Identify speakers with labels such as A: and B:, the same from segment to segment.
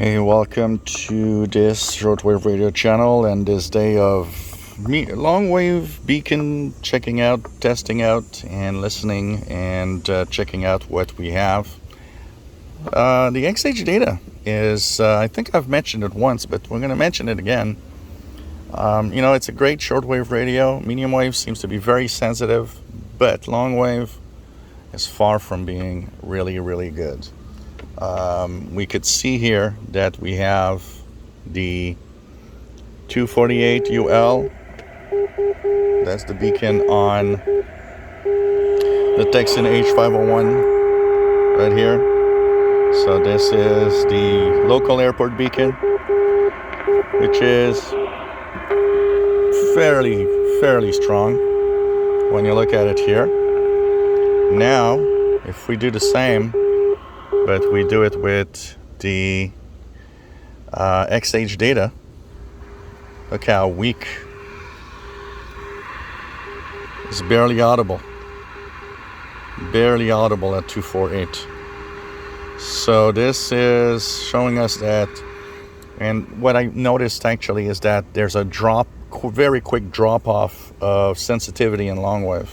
A: Hey, welcome to this shortwave radio channel and this day of Longwave beacon checking out, testing out, and listening and checking out what we have. The XHDATA is, I think I've mentioned it once, but we're going to mention it again. It's a great shortwave radio. Medium wave seems to be very sensitive, but longwave is far from being really, really good. We could see here that we have the 248 UL. That's the beacon on the Tecsun H-501 right here. So this is the local airport beacon, which is fairly strong when you look at it here. Now, if we do the same, but we do it with the XHDATA, look how weak. It's barely audible at 248. So this is showing us that, and what I noticed actually is that there's a very quick drop off of sensitivity in longwave.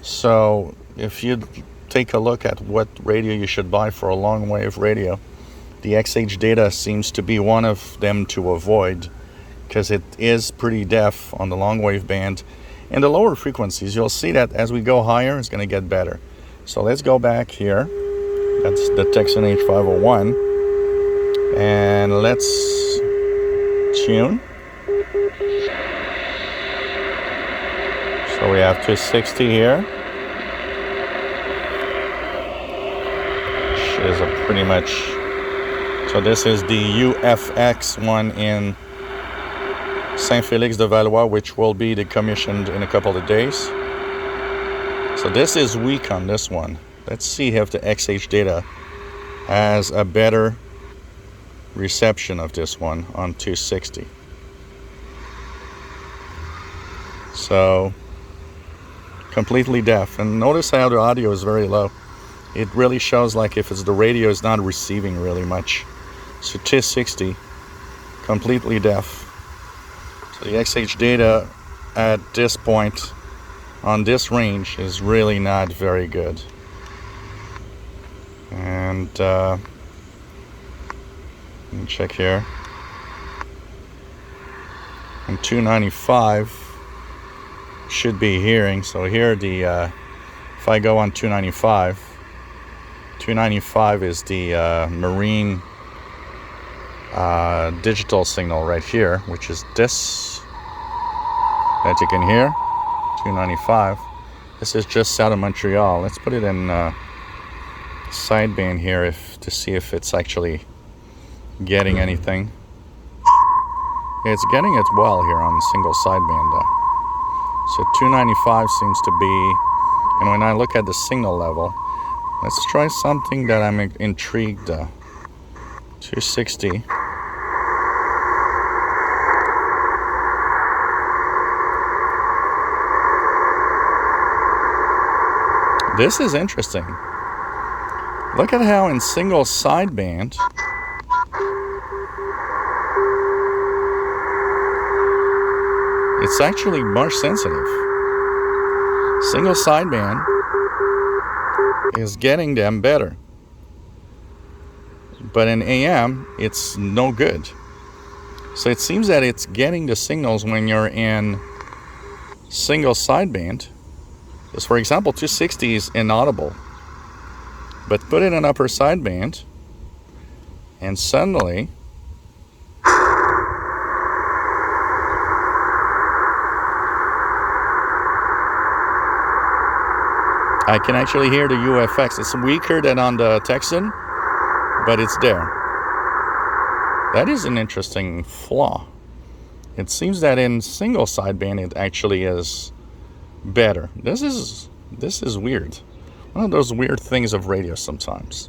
A: So if you take a look at what radio you should buy for a longwave radio, the XHDATA seems to be one of them to avoid, because it is pretty deaf on the longwave band. And the lower frequencies, you'll see that as we go higher, it's going to get better. So let's go back here. That's the Tecsun H-501. And let's tune. So we have 260 here. Which is a pretty much... So this is the UFX one in Saint-Félix-de-Valois, which will be decommissioned in a couple of days. So this is weak on this one. Let's see if the XHDATA has a better reception of this one on 260. So completely deaf. And notice how the audio is very low. It really shows like if it's the radio is not receiving really much. So 260, completely deaf. So the XHDATA at this point on this range is really not very good. And let me check here. And 295 should be hearing. So here if I go on 295 is the marine digital signal right here, which is this that you can hear. 295. This is just south of Montreal. Let's put it in sideband here to see if it's actually getting anything. Yeah, it's getting it well here on single sideband though. So 295 seems to be, and when I look at the signal level, let's try something that I'm intrigued. 260. This is interesting. Look at how in single sideband it's actually much sensitive. Single sideband is getting them better. But in AM, it's no good. So it seems that it's getting the signals when you're in single sideband. Because for example, 260 is inaudible. But put it in upper sideband, and suddenly I can actually hear the UFX. It's weaker than on the Tecsun, but it's there. That is an interesting flaw. It seems that in single sideband it actually is better. This is weird. One of those weird things of radio sometimes.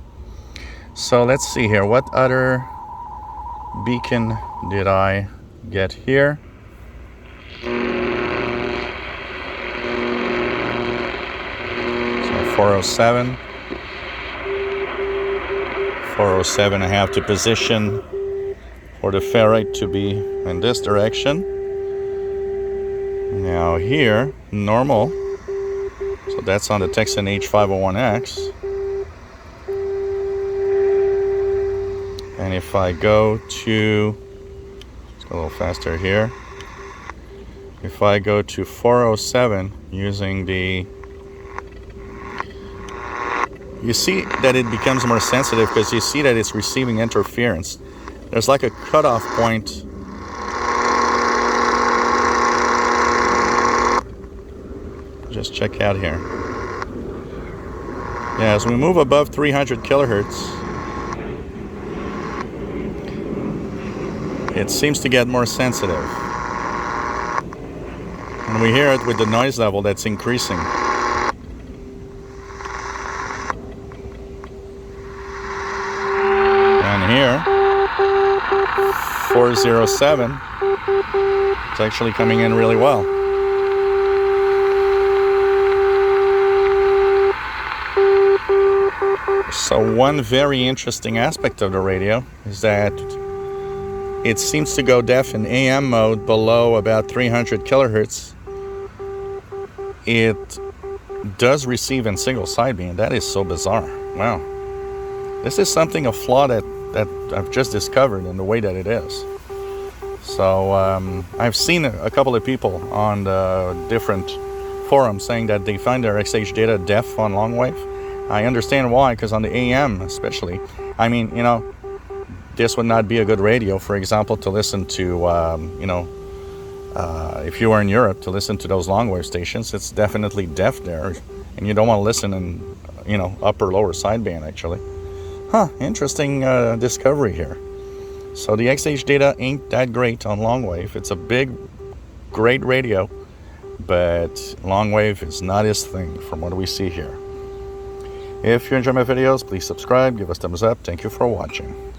A: So let's see here. What other beacon did I get here? So 407. 407, I have to position for the ferrite to be in this direction. Now here, normal. So that's on the Tecsun H-501X. And if I go to, let's go a little faster here. If I go to 407 using the, you see that it becomes more sensitive because you see that it's receiving interference. There's like a cutoff point. Just check out here. Yeah, as we move above 300 kilohertz, it seems to get more sensitive. And we hear it with the noise level that's increasing. And here, 407, it's actually coming in really well. So one very interesting aspect of the radio is that it seems to go deaf in AM mode below about 300 kilohertz. It does receive in single sideband. That is so bizarre. Wow. This is something, a flaw that I've just discovered in the way that it is. So I've seen a couple of people on the different forums saying that they find their XHDATA deaf on Longwave. I understand why, because on the AM especially, I mean, you know, this would not be a good radio, for example, to listen to, you know, if you were in Europe, to listen to those Longwave stations. It's definitely deaf there, and you don't want to listen in, you know, upper, lower sideband, actually. Huh, interesting discovery here. So the XHDATA ain't that great on Longwave. It's a big, great radio, but Longwave is not his thing from what we see here. If you enjoy my videos, please subscribe, give us thumbs up. Thank you for watching.